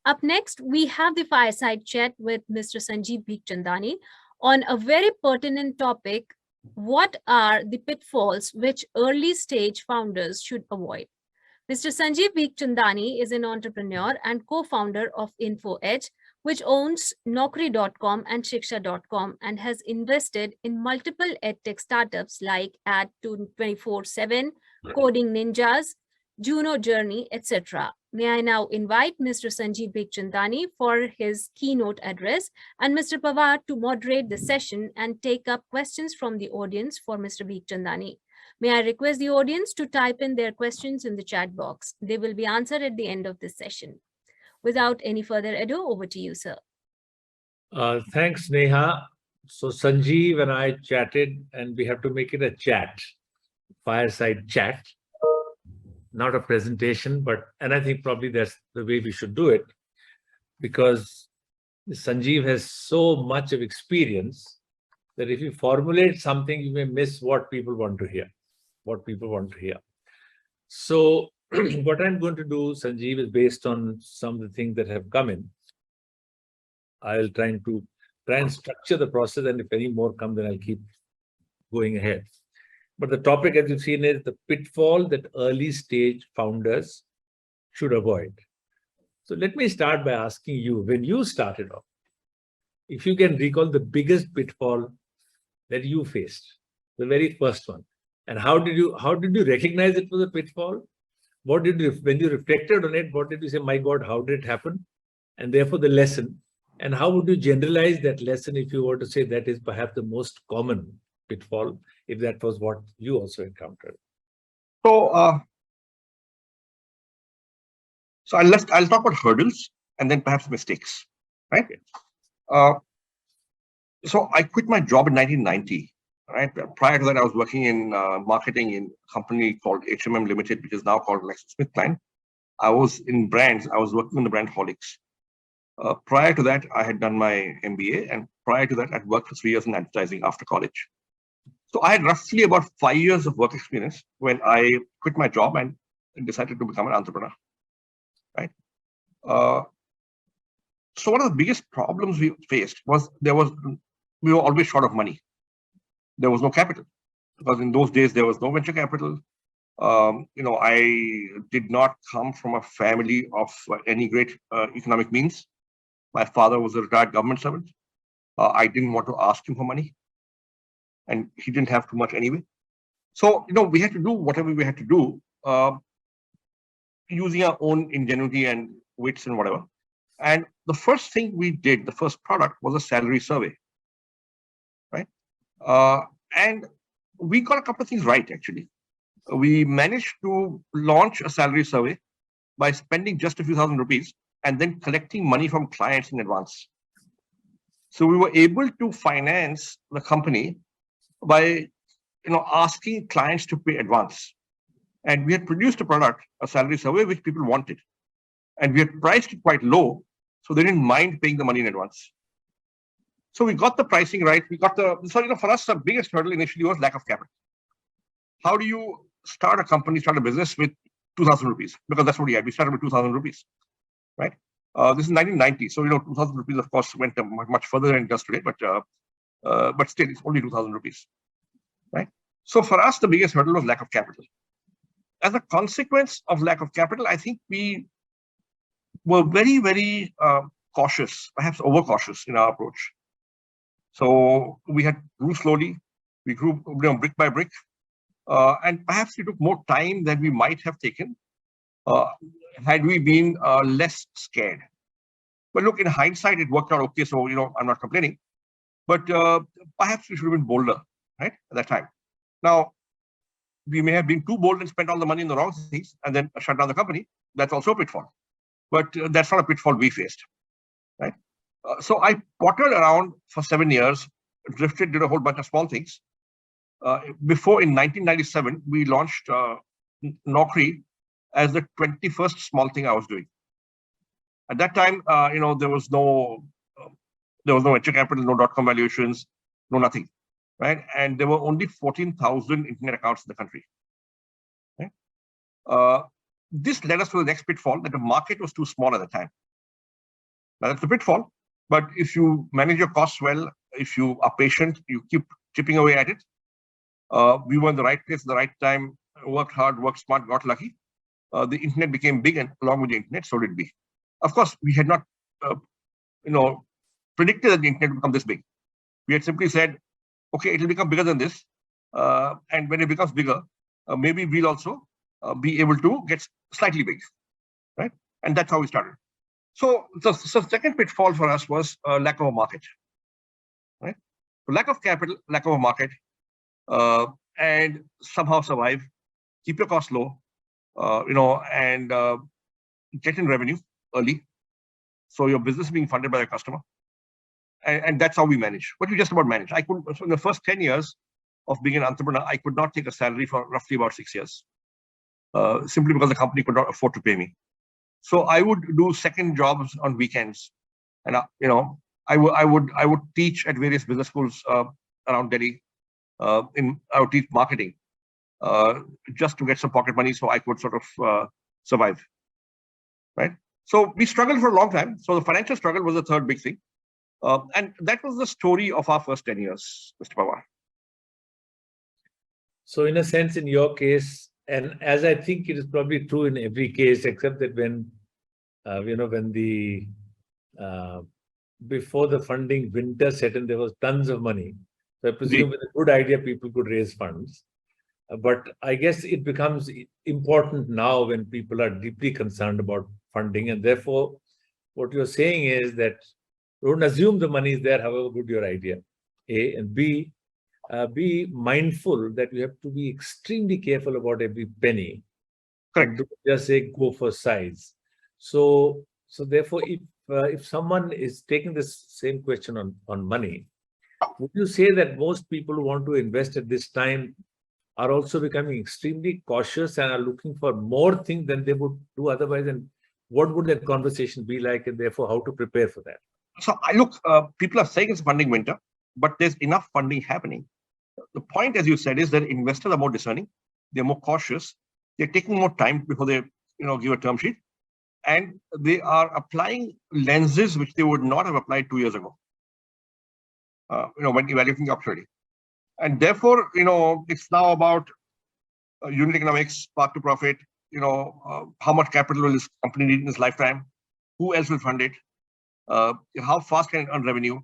Up next, we have the fireside chat with Mr. Sanjeev Bikhchandani on a very pertinent topic. What are the pitfalls which early stage founders should avoid? Mr. Sanjeev Bikhchandani is an entrepreneur and co-founder of InfoEdge, which owns Naukri.com and Shiksha.com and has invested in multiple EdTech startups like Ad247, Coding Ninjas, Juno Journey, etc. May I now invite Mr. Sanjeev Bikhchandani for his keynote address and Mr. Pawar to moderate the session and take up questions from the audience for Mr. Bikhchandani. May I request the audience to type in their questions in the chat box. They will be answered at the end of this session. Without any further ado, over to you, sir. Thanks, Neha. So Sanjeev and I chatted, and we have to make it a chat, fireside chat, not a presentation, and I think probably that's the way we should do it, because Sanjeev has so much of experience that if you formulate something, you may miss what people want to hear. So what I'm going to do, Sanjeev, is based on some of the things that have come in. I'll try and structure the process, and if any more come, then I'll keep going ahead. But the topic, as you've seen, is the pitfall that early stage founders should avoid. So let me start by asking you, when you started off, if you can recall the biggest pitfall that you faced, the very first one, and how did you recognize it was a pitfall? What did you, when you reflected on it, what did you say, my God, how did it happen? And therefore the lesson, and how would you generalize that lesson if you were to say that is perhaps the most common pitfall, if that was what you also encountered? So, I'll talk about hurdles and then perhaps mistakes, right? So I quit my job in 1990, right? Prior to that, I was working in marketing in a company called HMM Limited, which is now called GlaxoSmithKline. I was in brands. I was working on the brand Horlicks. Prior to that, I had done my MBA, and prior to that, I'd worked for 3 years in advertising after college. So I had roughly about 5 years of work experience when I quit my job and decided to become an entrepreneur, right? So one of the biggest problems we faced was we were always short of money. There was no capital, because in those days there was no venture capital. I did not come from a family of any great economic means. My father was a retired government servant. I didn't want to ask him for money, and he didn't have too much anyway. So, we had to do whatever we had to do using our own ingenuity and wits and whatever. And the first thing we did, the first product, was a salary survey, right? And we got a couple of things right, actually. We managed to launch a salary survey by spending just a few thousand rupees and then collecting money from clients in advance. So we were able to finance the company by, asking clients to pay advance. And we had produced a product, a salary survey, which people wanted. And we had priced it quite low, so they didn't mind paying the money in advance. So we got the pricing right. For us, the biggest hurdle initially was lack of capital. How do you start a business with 2,000 rupees? Because that's what we had. We started with 2,000 rupees, right? This is 1990. So, 2,000 rupees, of course, went much further than it does today, but still, it's only 2,000 rupees, right? So for us, the biggest hurdle was lack of capital. As a consequence of lack of capital, I think we were very, very cautious, perhaps overcautious in our approach. So we grew slowly. We grew brick by brick. And perhaps we took more time than we might have taken had we been less scared. But look, in hindsight, it worked out okay. So, I'm not complaining. But perhaps we should have been bolder, right, at that time. Now, we may have been too bold and spent all the money in the wrong things and then shut down the company. That's also a pitfall. But that's not a pitfall we faced, right? So I pottered around for 7 years, drifted, did a whole bunch of small things. Before, in 1997, we launched Naukri as the 21st small thing I was doing. At that time, there was no venture capital, no .com valuations, no nothing, right? And there were only 14,000 internet accounts in the country. Right? This led us to the next pitfall, that the market was too small at the time. Now that's a pitfall. But if you manage your costs well, if you are patient, you keep chipping away at it. We were in the right place at the right time, worked hard, worked smart, got lucky. The internet became big, and along with the internet, so did we. Of course, we had not, predicted that the internet would become this big. We had simply said, okay, it will become bigger than this. And when it becomes bigger, maybe we'll also be able to get slightly big, right? And that's how we started. So the second pitfall for us was lack of a market, right? So lack of capital, lack of a market, and somehow survive, keep your costs low, and get in revenue early. So your business is being funded by the customer. And that's how we manage. What we just about manage. I couldn't, so in the first 10 years of being an entrepreneur, I could not take a salary for roughly about 6 years, simply because the company could not afford to pay me. So I would do second jobs on weekends, and I would teach at various business schools around Delhi. I would teach marketing just to get some pocket money, so I could sort of survive. Right. So we struggled for a long time. So the financial struggle was the third big thing. And that was the story of our first 10 years, Mr. Pawar. So in a sense, in your case, and as I think it is probably true in every case, except that when, when the, before the funding winter set in, there was tons of money. So I presume with a good idea, people could raise funds. But I guess it becomes important now when people are deeply concerned about funding. And therefore, what you're saying is that don't assume the money is there, however good your idea, A, and B, be mindful that you have to be extremely careful about every penny. Correct. Don't just say go for size. So therefore, if someone is taking this same question on money, would you say that most people who want to invest at this time are also becoming extremely cautious and are looking for more things than they would do otherwise? And what would that conversation be like, and therefore how to prepare for that? So I look, people are saying it's funding winter, but there's enough funding happening. The point, as you said, is that investors are more discerning, they're more cautious, they're taking more time before they give a term sheet, and they are applying lenses which they would not have applied 2 years ago. When evaluating the opportunity. And therefore, it's now about unit economics, path to profit, how much capital will this company need in its lifetime, who else will fund it, how fast can it earn revenue,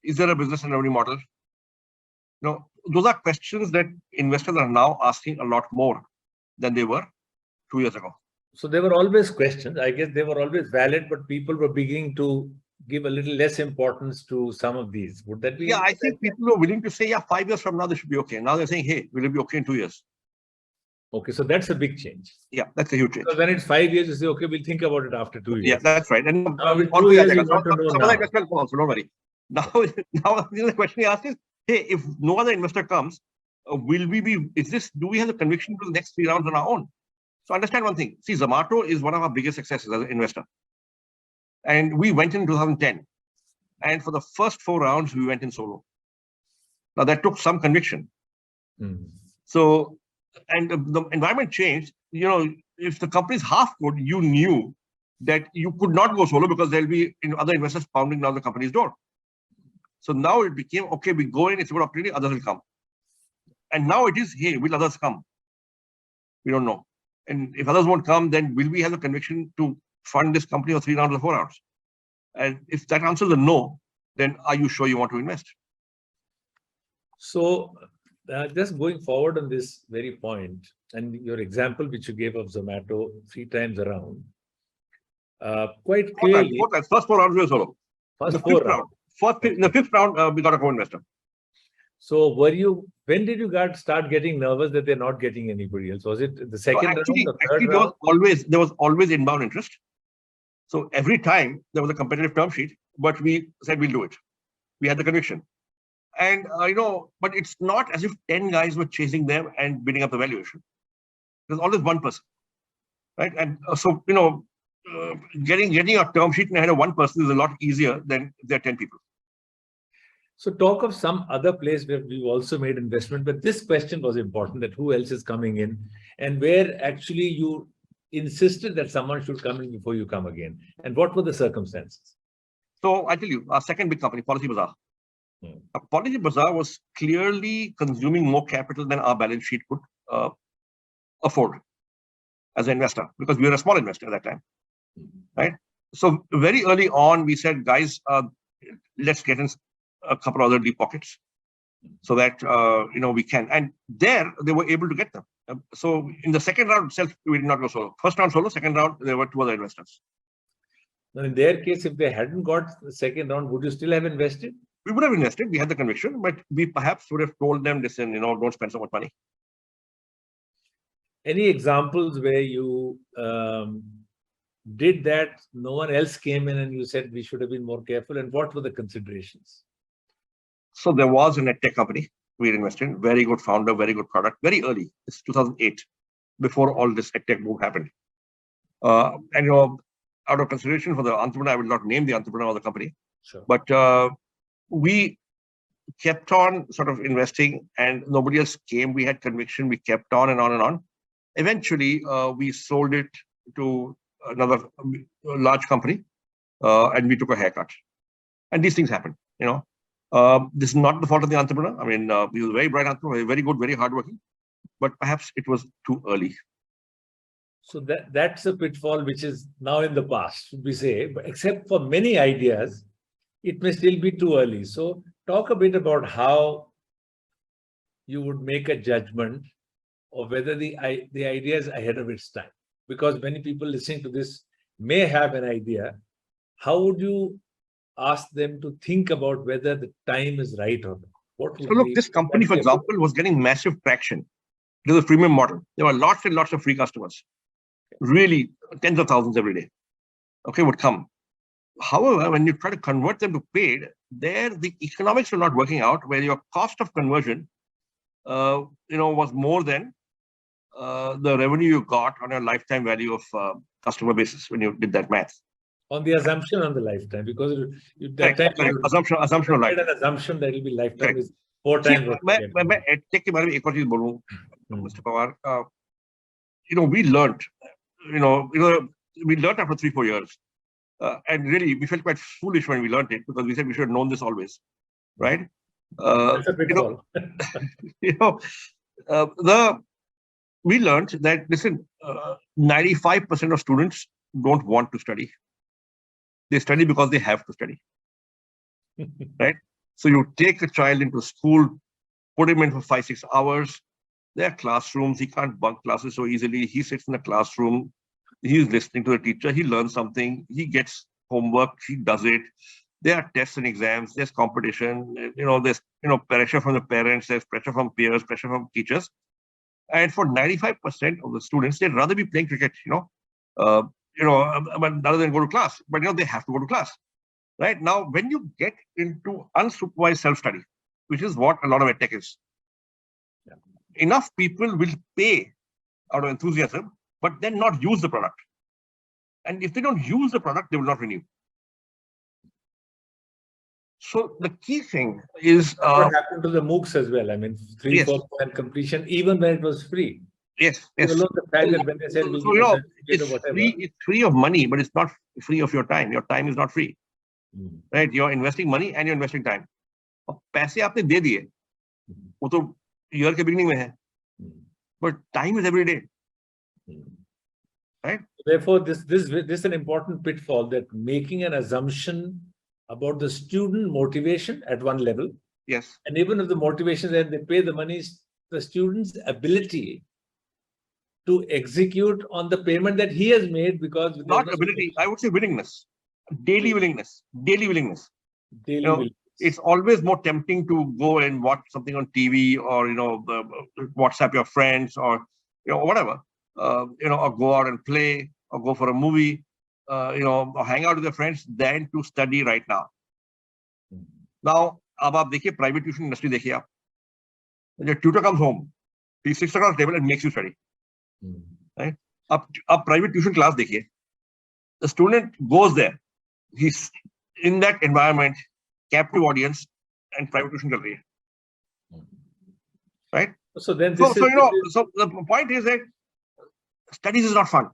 is there a business and revenue model? Those are questions that investors are now asking a lot more than they were 2 years ago. So there were always questions. I guess they were always valid, but people were beginning to give a little less importance to some of these. Would that be? Yeah, I think people were willing to say, yeah, 5 years from now, this should be okay. Now they're saying, hey, will it be okay in 2 years? Okay, so that's a big change. Yeah, that's a huge change. So when it's 5 years, you say, okay, we'll think about it after 2 years. Yeah, that's right. And now with 2 years, you want to know now. Also, don't worry. Now the question he asked is, hey, if no other investor comes, do we have the conviction to the next 3 rounds on our own? So understand one thing. See, Zomato is one of our biggest successes as an investor. And we went in 2010. And for the first 4 rounds, we went in solo. Now that took some conviction. So, and the environment changed. If the company is half good, you knew that you could not go solo because there'll be other investors pounding down the company's door. So now it became, okay, we go in, it's a good opportunity, others will come. And now it is, hey, will others come? We don't know. And if others won't come, then will we have the conviction to fund this company for 3 rounds or 4 rounds? And if that answer is a no, then are you sure you want to invest? So just going forward on this very point, and your example which you gave of Zomato 3 times around, quite clearly. 4 times. First 4 rounds we were solo. First 4 rounds. In the 5th round, we got a co-investor. So when did you start getting nervous that they're not getting anybody else? Was it the second round, the third round? There was always inbound interest. So every time there was a competitive term sheet, but we said we'll do it. We had the conviction. And, but it's not as if 10 guys were chasing them and bidding up the valuation. There's always one person, right? And so, getting a term sheet in the hand of one person is a lot easier than if there are 10 people. So talk of some other place where we've also made investment, but this question was important, that who else is coming in and where actually you insisted that someone should come in before you come again? And what were the circumstances? So I tell you, our second big company, Policy Bazaar. Policy Bazaar was clearly consuming more capital than our balance sheet could afford as an investor, because we were a small investor at that time, right? So very early on, we said, guys, let's get in a couple other deep pockets so that we can. And there they were able to get them. So in the second round itself, we did not go solo. First round solo, second round there were two other investors. Now, in their case, if they hadn't got the second round, would you still have invested? We would have invested. We had the conviction, but we perhaps would have told them, listen, don't spend so much money. Any examples where you did that, no one else came in and you said we should have been more careful, and what were the considerations? So there was an EdTech company we had invested in, very good founder, very good product, very early. It's 2008, before all this EdTech boom happened. And out of consideration for the entrepreneur, I will not name the entrepreneur or the company, sure. But we kept on sort of investing and nobody else came. We had conviction, we kept on and on and on. Eventually, we sold it to another large company and we took a haircut. And these things happen, This is not the fault of the entrepreneur. I mean, he was a very bright entrepreneur, very good, very hardworking, but perhaps it was too early. So that's a pitfall which is now in the past, should we say, but except for many ideas, it may still be too early. So talk a bit about how you would make a judgment of whether the idea is ahead of its time. Because many people listening to this may have an idea. How would you ask them to think about whether the time is right or not? So look, this company, for example, was getting massive traction. It was a freemium model. There were lots and lots of free customers. Really, tens of thousands every day, would come. However, when you try to convert them to paid, there the economics were not working out, where your cost of conversion, was more than the revenue you got on a lifetime value of customer basis when you did that math. On the assumption on the lifetime, because that time assumption of lifetime. An assumption that will be lifetime is 4 times. मैं EdTech के बारे में एक और चीज बोलूं, Mr. Pawar. We learned. We learned after 3-4 years. And really, we felt quite foolish when we learned it, because we said we should have known this always, right? That's a pitfall. We learned that, listen, 95% of students don't want to study. They study because they have to study, right? So you take a child into school, put him in for 5-6 hours. There are classrooms. He can't bunk classes so easily. He sits in the classroom. He's listening to the teacher. He learns something. He gets homework. He does it. There are tests and exams. There's competition. There's pressure from the parents. There's pressure from peers. Pressure from teachers. And for 95% of the students, they'd rather be playing cricket. Rather than go to class. But they have to go to class. Right now, when you get into unsupervised self-study, which is what a lot of EdTech is, enough people will pay out of enthusiasm, but then not use the product. And if they don't use the product, they will not renew. So the key thing is what happened to the MOOCs as well. I mean, 3-4% completion, even when it was free. Yes. The fact that when they said it's free of money, but it's not free of your time. Your time is not free. Right? You're investing money and you're investing time. पैसे आपने दे दिए, वो तो year के beginning में है, but time is every day. Right? Therefore, this is an important pitfall, that making an assumption about the student motivation at one level. Yes. And even if the motivation that they pay the money, the student's ability to execute on the payment that he has made, because not ability, I would say willingness, daily willingness. It's always more tempting to go and watch something on TV or WhatsApp your friends or whatever, or go out and play or go for a movie, or hang out with your friends than to study right now. Now, अब आप देखिए private tuition industry देखिए आप. The tutor comes home, he sits across the table and makes you study. Right? अब private tuition class देखिए. The student goes there. He's in that environment, captive audience, and private tuition कर रही है. Right? So then So the point is that studies is not fun.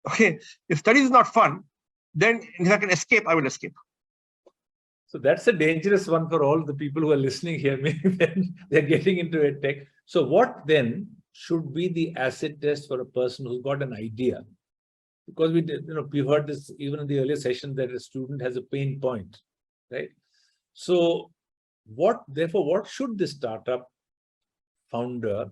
Okay, if studies is not fun, then if I can escape, I will escape. So that's a dangerous one for all the people who are listening here. Maybe they're getting into EdTech. So what then should be the acid test for a person who's got an idea? Because we heard this even in the earlier session that a student has a pain point, right? So therefore, what should the startup founder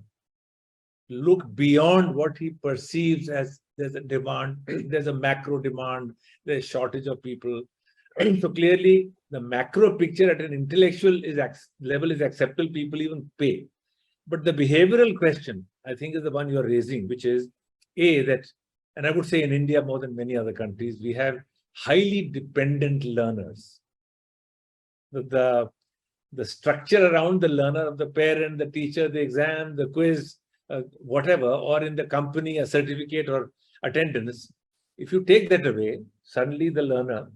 look beyond what he perceives as there's a demand, there's a macro demand, there's shortage of people. So clearly, the macro picture at an intellectual level is acceptable. People even pay. But the behavioral question, I think, is the one you're raising, which is and I would say in India more than many other countries, we have highly dependent learners. The structure around the learner of the parent, the teacher, the exam, the quiz, whatever, or in the company, a certificate or attendance, if you take that away, suddenly the learner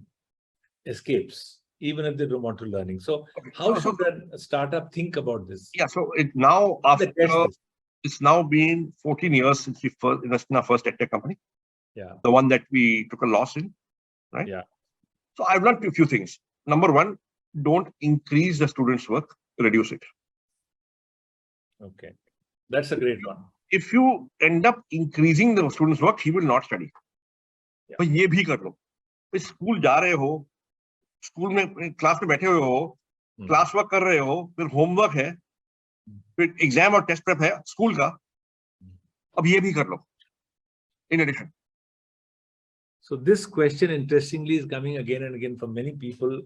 escapes, even if they don't want to learning. So how should a startup think about this? Yeah, so it's now been 14 years since we first invested in our first EdTech company. Yeah. The one that we took a loss in, right? Yeah. So I've learned a few things. Number one, don't increase the students' work, reduce it. Okay. That's a great one. If you end up increasing the students' work, he will not study. Yeah. But ये भी कर लो. School जा रहे हो, school में class में बैठे हुए हो, क्लास वर्क कर रहे हो, फिर होमवर्क है, फिर एग्जाम और टेस्ट प्रेप है स्कूल का, अब ये भी कर लो. In addition. So this question, interestingly, is coming again and again from many people.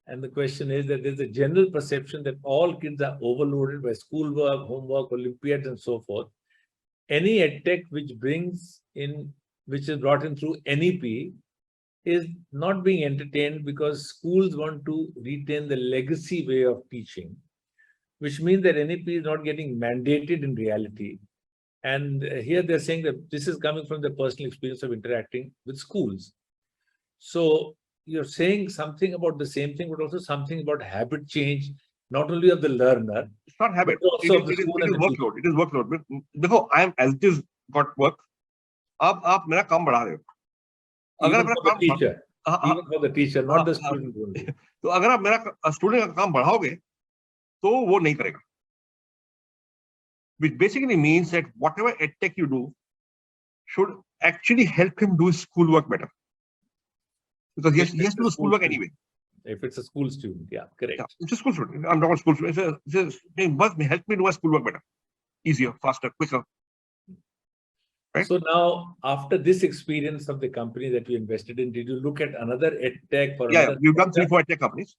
And the question is that there's a general perception that all kids are overloaded by schoolwork, homework, Olympiads, and so forth. Any EdTech which is brought in through NEP is not being entertained because schools want to retain the legacy way of teaching, which means that NEP is not getting mandated in reality. And here they're saying that this is coming from the personal experience of interacting with schools. So you're saying something about the same thing, but also something about habit change, not only of the learner. It's not habit. It is workload. It is workload. देखो, I am as it is got work. अब आप मेरा काम बढ़ा रहे हो. Even for the teacher, not the student only. तो अगर आप मेरा स्टूडेंट का काम बढ़ाओगे, तो वो नहीं करेगा. Which basically means that whatever EdTech you do should actually help him do his schoolwork better. Because he has to do schoolwork anyway. If it's a school student, yeah, correct. Yeah, it's a school student. I'm talking school student. It must help me do my schoolwork better, easier, faster, quicker. Right? So now, after this experience of the company that you invested in, did you look at another EdTech? Yeah, we've done 3-4 EdTech companies.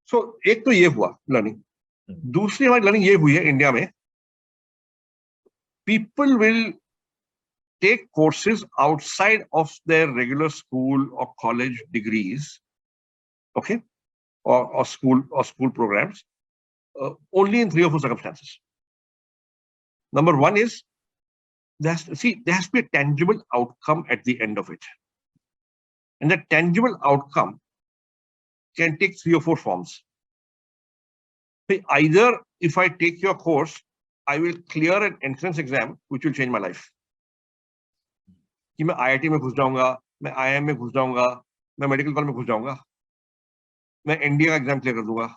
So, एक तो ये हुआ learning. दूसरी हमारी learning ये हुई है India में. People will take courses outside of their regular school or college degrees, okay, or school programs, only in 3 or 4 circumstances. Number one is there has to be a tangible outcome at the end of it, and that tangible outcome can take 3 or 4 forms. Either if I take your course, I will clear an entrance exam which will change my life. कि मैं IIT में घुस जाऊंगा, मैं IIM में घुस जाऊंगा, मैं मेडिकल कॉलेज में घुस जाऊंगा, मैं NDA का एग्जाम क्लियर कर दूंगा.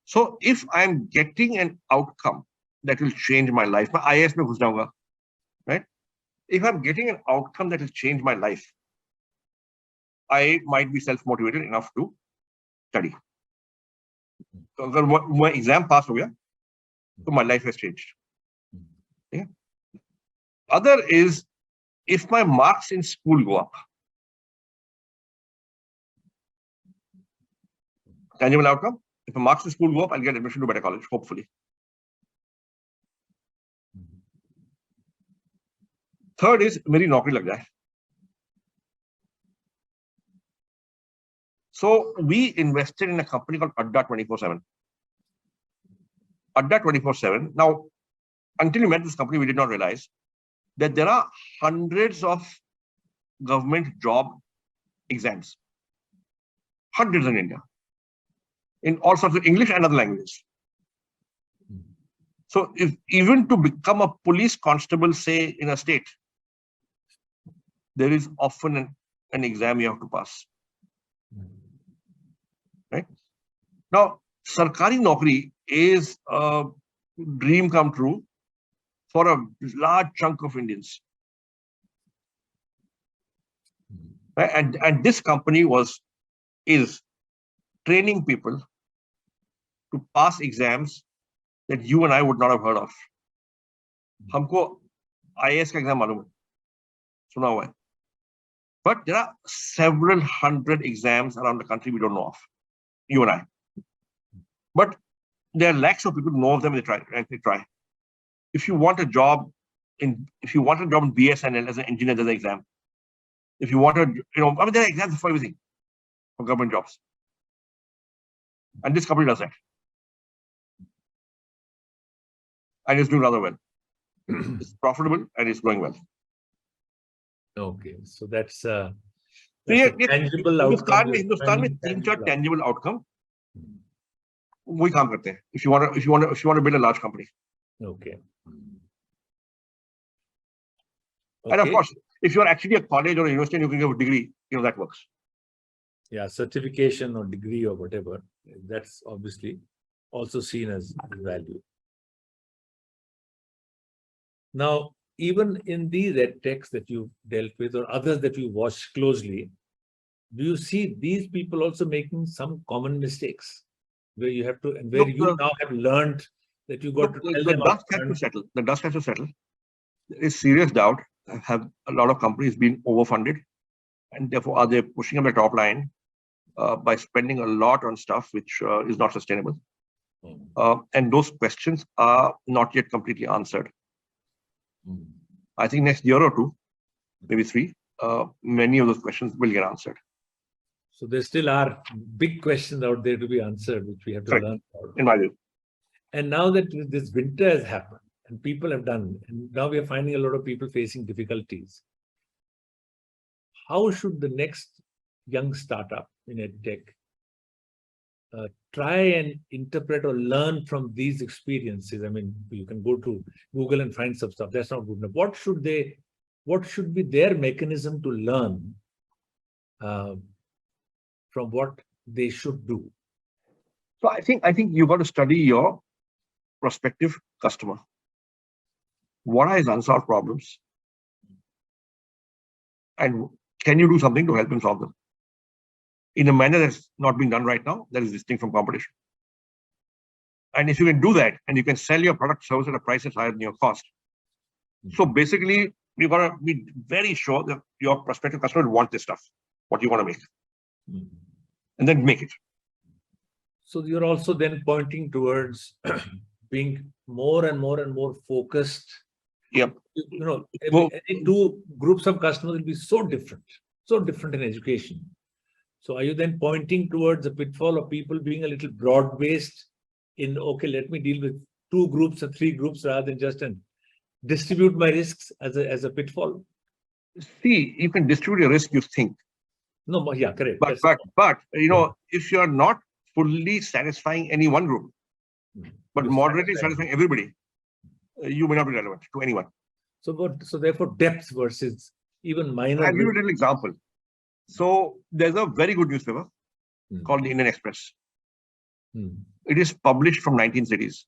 So if I am getting an outcome that will change my life, मैं IAS में घुस जाऊंगा, right? If I'm getting an outcome that will change my life, I might be self-motivated enough to study. So अगर मैं exam पास हो गया, तो my life has changed. Yeah. Other is if my marks in school go up. Tangible outcome. If my marks in school go up, I'll get admission to better college, hopefully. Third is मेरी नौकरी लग जाए. So we invested in a company called Adda 24/7. Adda 24/7. Now, until we met this company, we did not realize that there are hundreds of government job exams. Hundreds in India. In all sorts of English and other languages. So if even to become a police constable, say in a state, there is often an exam you have to pass. Right? Now, Sarkari Naukri is a dream come true for a large chunk of Indians. Right? And this company is training people to pass exams that you and I would not have heard of. हमको IAS का exam मालूम है, सुना हुआ है. But there are several hundred exams around the country we don't know of, you and I. But there are lakhs of people who know of them and they try. If you want a job in BSNL as an engineer, there's an exam. If you want to, there are exams for everything, for government jobs. And this company does that. And it's doing rather well. It's profitable and it's going well. Okay, so that's So a tangible outcome. Hindustan में 3-4 tangible outcome. वही काम करते हैं. If you want to build a large company. Okay. And of course, if you are actually a college or a university and you can get a degree, that works. Yeah, certification or degree or whatever, that's obviously also seen as value. Now, even in these EdTechs that you've dealt with or others that you watch closely, do you see these people also making some common mistakes where you have to, and where you now have learned that you got to tell them? The dust has to settle. There is serious doubt. Have a lot of companies been overfunded, and therefore are they pushing up the top line by spending a lot on stuff which is not sustainable? And those questions are not yet completely answered. I think next year or two, maybe 3, many of those questions will get answered. So there still are big questions out there to be answered, which we have to learn about. In my view. And now that this winter has happened and people have done, and now we are finding a lot of people facing difficulties. How should the next young startup in EdTech try and interpret or learn from these experiences? I mean, you can go to Google and find some stuff. That's not good enough. What should be their mechanism to learn from what they should do? So I think you've got to study your prospective customer. What are his unsolved problems? And can you do something to help him solve them? In a manner that's not being done right now, that is distinct from competition. And if you can do that, and you can sell your product service at a price that's higher than your cost. So basically, you've got to be very sure that your prospective customer will want this stuff, what you want to make. And then make it. So you're also then pointing towards being more and more focused. Yep. Any two groups of customers will be so different in education. So are you then pointing towards a pitfall of people being a little broad-based in, okay, let me deal with 2 groups or 3 groups rather than just distribute my risks as a pitfall? See, you can distribute your risk, you think. No, yeah, correct. But if you are not fully satisfying any one group, but moderately satisfying everybody, you may not be relevant to anyone. So therefore, depth versus even minor. I'll give you a little example. So there's a very good newspaper called the Indian Express. It is published from 19 cities.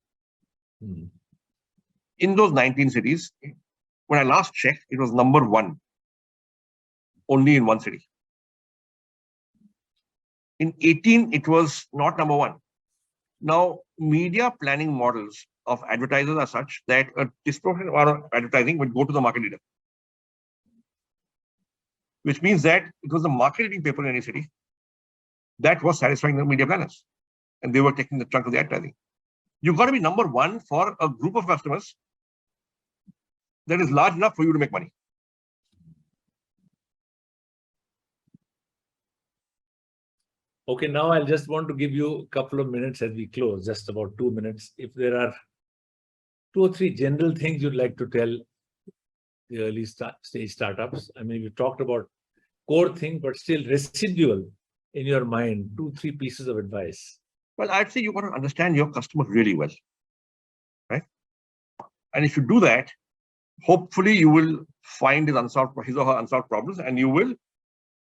In those 19 cities, when I last checked, it was number 1, only in one city. In 18, it was not number 1. Now, media planning models of advertisers are such that a disproportionate amount of advertising would go to the market leader. Which means that it was the marketing paper in any city that was satisfying the media planners. And they were taking the chunk of the advertising. You've got to be number 1 for a group of customers that is large enough for you to make money. Okay, now I'll just want to give you a couple of minutes as we close, just about 2 minutes. If there are 2 or 3 general things you'd like to tell the early stage startups. I mean, you talked about core thing, but still residual in your mind, 2-3 pieces of advice. Well, I'd say you've got to understand your customer really well, right? And if you do that, hopefully you will find his or her unsolved problems, and you will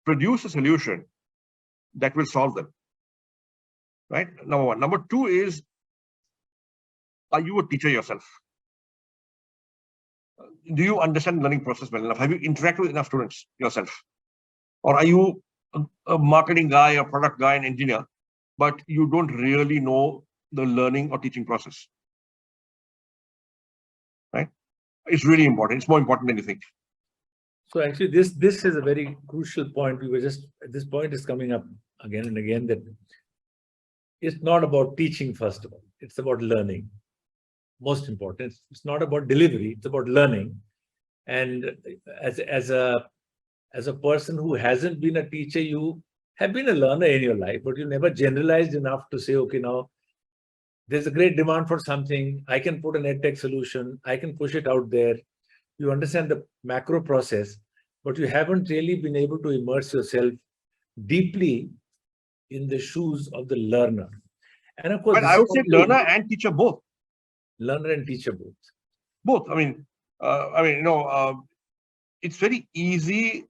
produce a solution that will solve them. Right? Number one. Number two is, are you a teacher yourself? Do you understand the learning process well enough? Have you interacted with enough students yourself? Or are you a marketing guy, a product guy, an engineer, but you don't really know the learning or teaching process? Right? It's really important. It's more important than you think. So actually, this is a very crucial point. We were just, this point is coming up again and again, that it's not about teaching, first of all. It's about learning. Most important. It's not about delivery. It's about learning. And as a person who hasn't been a teacher, you have been a learner in your life, but you never generalized enough to say, okay, now there's a great demand for something. I can put an EdTech solution. I can push it out there. You understand the macro process, but you haven't really been able to immerse yourself deeply in the shoes of the learner. And of course, But I would say learner and teacher both. Learner and teacher both. Both. It's very easy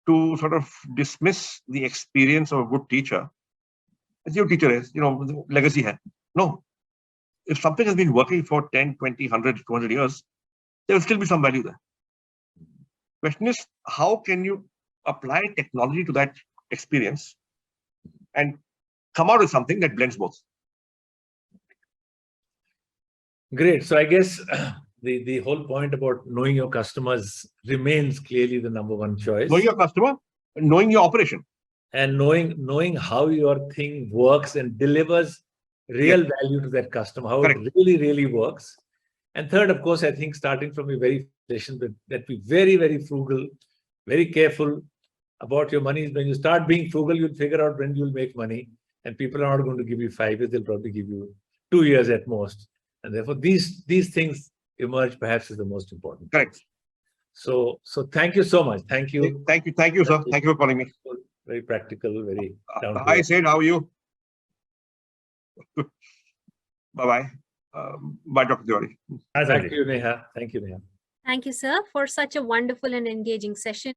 to sort of dismiss the experience of a good teacher. As your teacher is, legacy hai. No. If something has been working for 10, 20, 100, 200 years, there will still be some value there. Question is, how can you apply technology to that experience and come out with something that blends both? Great. So I guess the whole point about knowing your customers remains clearly the number one choice. Knowing your customer, knowing your operation. And knowing how your thing works and delivers real value to that customer, how Correct. it really, really works. And third, of course, I think starting from your very foundation, that be very, very frugal, very careful about your money. When you start being frugal, you'll figure out when you'll make money. And people are not going to give you 5 years, they'll probably give you 2 years at most. And therefore, these things emerge perhaps as the most important. Correct. So thank you so much. Thank you. Thank you, sir. Thank you for calling me. Very practical, very down to Hi, earth. Sid, how are you? Bye-bye. Bye, Dr. Tiwari. Thank you, Neha. Thank you, Neha. Thank you, sir, for such a wonderful and engaging session.